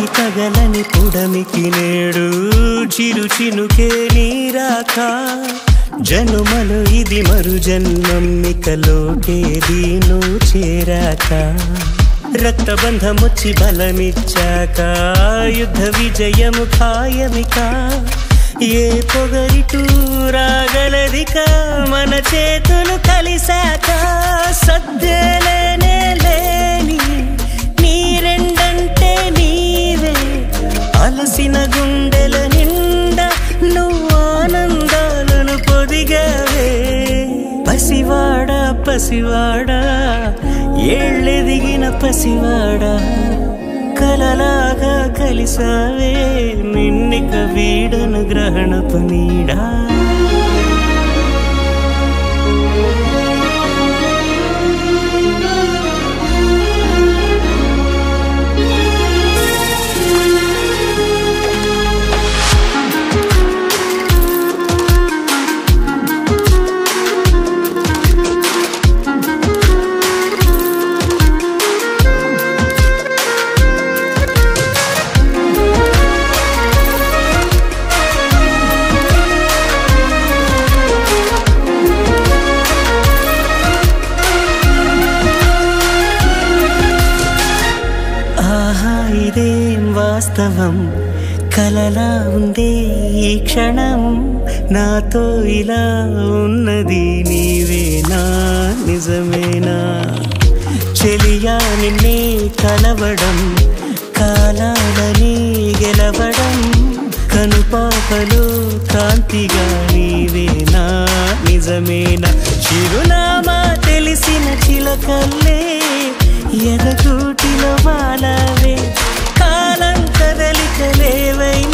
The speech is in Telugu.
పుడమికి తగలని పుడమికి నేడు చిరు చినుకే నీరాక జనుమలు ఇది మరు జన్మం ఇకలోకేది నువ్వు చేరాక రక్తబంధమొచ్చి బలమిచ్చాక యుద్ధ విజయము ఖాయమిక ఏ పొగరిటూ రాగలదిక మన చేతులు కలిసాక సద్దేలేనే లేని నీరెండంటే నీవే అలసిన గుండెల నిండా నువ్వు ఆనందాలను పొదిగావే పసివాడా పసివాడా ఏళ్ళెదిగిన పసివాడా కలలాగా కలిసావే నిన్నిక వీడను గ్రహణపు నీడా ఇదేం వాస్తవం కలలా ఉందే ఈ క్షణం నాతో ఇలా ఉన్నది నీవేనా నిజమేనా చెలియా నిన్నే కలవడం కాలాలని గెలవడం కనుపాపలో కాంతిగా నీవేనా నిజమేనా చిరునామా తెలిసిన చిలకల్లే ఎదగూటిలో వాలవే కాలం కదలికలేవైనా